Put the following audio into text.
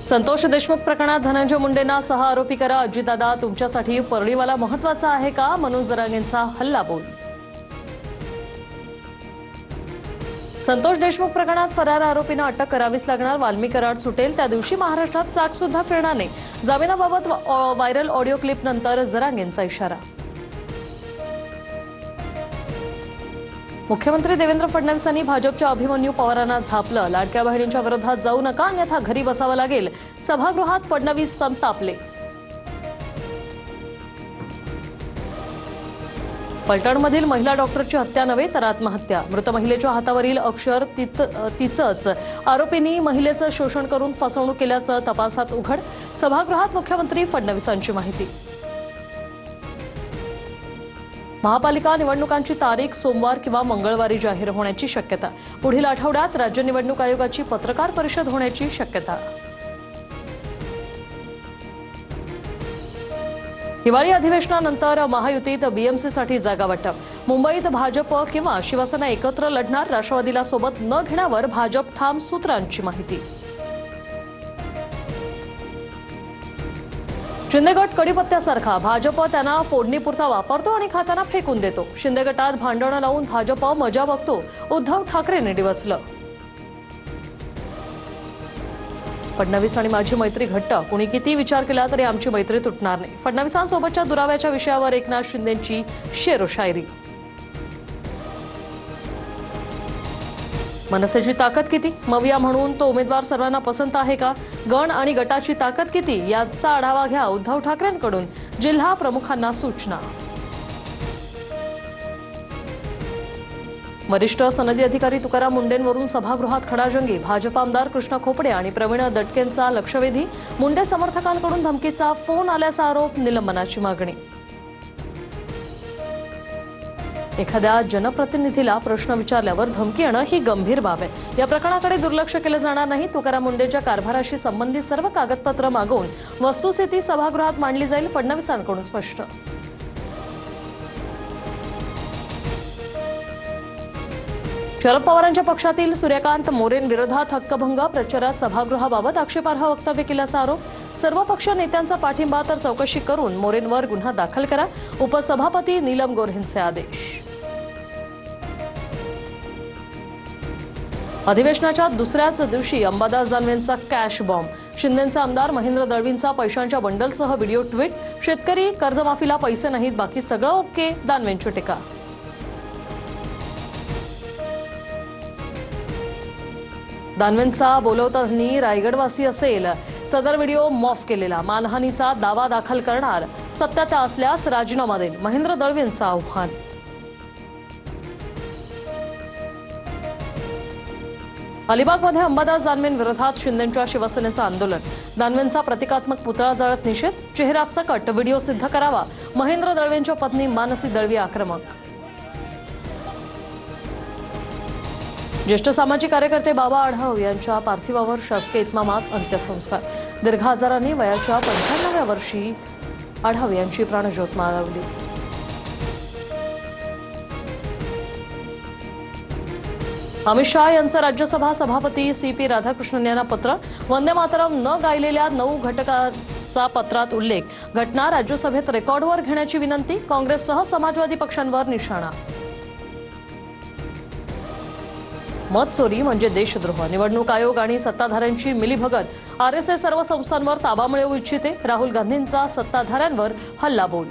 संतोष देशमुख प्रकरणात धनंजय मुंडेंना सह आरोपी करा। अजितदादा, तुमच्यासाठी परळीवाला महत्त्वाचा आहे का? मनोज जरांगेंचा हल्लाबोल। संतोष देशमुख प्रकरणात फरार आरोपींना अटक करावीच लागणार। वाल्मी कराड सुटेल त्या दिवशी महाराष्ट्रात चाक सुद्धा फिरणार नाही। जामिनाबाबत व्हायरल ऑडिओ क्लिप नंतर जरांगेंचा इशारा। मुख्यमंत्री देवेंद्र फडणवीसांनी भाजपच्या अभिमन्यू पवारांना झापलं। लाडक्या बहिणींच्या विरोधात जाऊ नका, अन्यथा घरी बसावं लागेल। सभागृहात फडणवीस संतापले। पलटणमधील महिला डॉक्टरची हत्या नव्हे तर आत्महत्या। मृत महिलेच्या हातावरील अक्षर तिचंच। आरोपींनी महिलेचं शोषण करून फसवणूक केल्याचं तपासात उघड। सभागृहात मुख्यमंत्री फडणवीसांची माहिती। महापालिका निवडणुकांची तारीख सोमवार किंवा मंगळवारी जाहीर होण्याची शक्यता। पुढील आठवड्यात राज्य निवडणूक आयोगाची पत्रकार परिषद होण्याची शक्यता। हिवाळी अधिवेशनानंतर महायुतीत बीएमसीसाठी जागा वाटप। मुंबईत भाजप किंवा शिवसेना एकत्र लढणार। राष्ट्रवादीला सोबत न घेण्यावर भाजप ठाम, सूत्रांची माहिती। शिंदे गट कडीपत्त्यासारखा, भाजप त्यांना फोडणीपुरता वापरतो आणि खाताना फेकून देतो। शिंदे गटात भांडणं लावून भाजप मजा बघतो, उद्धव ठाकरेंनी डिवचलं। फडणवीस आणि माझी मैत्री घट्ट, कुणी किती विचार केला तरी आमची मैत्री तुटणार नाही। फडणवीसांसोबतच्या दुराव्याच्या विषयावर एकनाथ शिंदेंची शेरोशायरी। मनसेची ताकद किती? मविया म्हणून तो उमेदवार सर्वांना पसंत आहे का? गण आणि गटाची ताकद किती याचा आढावा घ्या, उद्धव ठाकरेंकडून जिल्हा प्रमुखांना सूचना। वरिष्ठ सनदी अधिकारी तुकाराम मुंडेंवरून सभागृहात खडाजंगी। भाजप आमदार कृष्णा खोपडे आणि प्रवीण दटकेंचा लक्षवेधी। मुंडे समर्थकांकडून धमकीचा फोन आल्याचा आरोप, निलंबनाची मागणी। एखाद्या जनप्रतिनिधीला प्रश्न विचारल्यावर धमकी येणं ही गंभीर बाब आहे। या प्रकरणाकडे दुर्लक्ष केलं जाणार नाही। तुकाराम मुंडेंच्या कारभाराशी संबंधित सर्व कागदपत्र मागवून वस्तुस्थिती सभागृहात मांडली जाईल, फडणवीसांकडून स्पष्ट। शरद पवारांच्या पक्षातील सूर्यकांत मोरेंविरोधात हक्कभंग प्रचारात सभागृहाबाबत आक्षेपार्ह वक्तव्य केल्याचा आरोप। सर्वपक्षीय नेत्यांचा पाठिंबा तर चौकशी करून मोरेंवर गुन्हा दाखल करा, उपसभापती नीलम गोऱ्हेंचे आदेश। अधिवेशनाच्या दुसऱ्याच दिवशी अंबादास दानवेंचा कॅश बॉम्ब। शिंदेंचा आमदार महेंद्र दळवींचा पैशांच्या बंडलसह व्हिडिओ ट्विट। शेतकरी कर्जमाफीला पैसे नाहीत, बाकी सगळं ओके, दानवेंची टीका। दानवेंचा बोलवतानी रायगडवासी असेल, सदर व्हिडिओ मॉफ केलेला। मानहानीचा दावा दाखल करणार, सत्यता असल्यास राजीनामा देईल, महेंद्र दळवींचं आव्हान। अलिबागमध्ये अंबादास दानवेंविरोधात शिंदेंच्या शिवसेनेचं आंदोलन। दानवेंचा प्रतिकात्मक पुतळा जाळत निषेध। चेहरा सकट व्हिडिओ सिद्ध करावा, महेंद्र दळवींच्या पत्नी मानसी दळवी आक्रमक। ज्येष्ठ सामाजिक कार्यकर्ते बाबा आढाव यांच्या पार्थिवावर शासकीय इतमामात अंत्यसंस्कार। दीर्घ आजारांनी वयाच्या 95व्या वर्षी आढाव यांची प्राणज्योत मालवली। अमित शहा यांचं राज्यसभा सभापती CP राधाकृष्णन यांना पत्र। वंदे मातरम न गायलेल्या 9 घटकांचा पत्रात उल्लेख। घटना राज्यसभेत रेकॉर्डवर घेण्याची विनंती। काँग्रेससह समाजवादी पक्षांवर निशाणा। मतचोरी म्हणजे देशद्रोह। निवडणूक आयोग आणि सत्ताधाऱ्यांची मिलीभगत। RSS सर्व संस्थांवर ताबा मिळवू इच्छिते। राहुल गांधींचा सत्ताधाऱ्यांवर हल्लाबोल।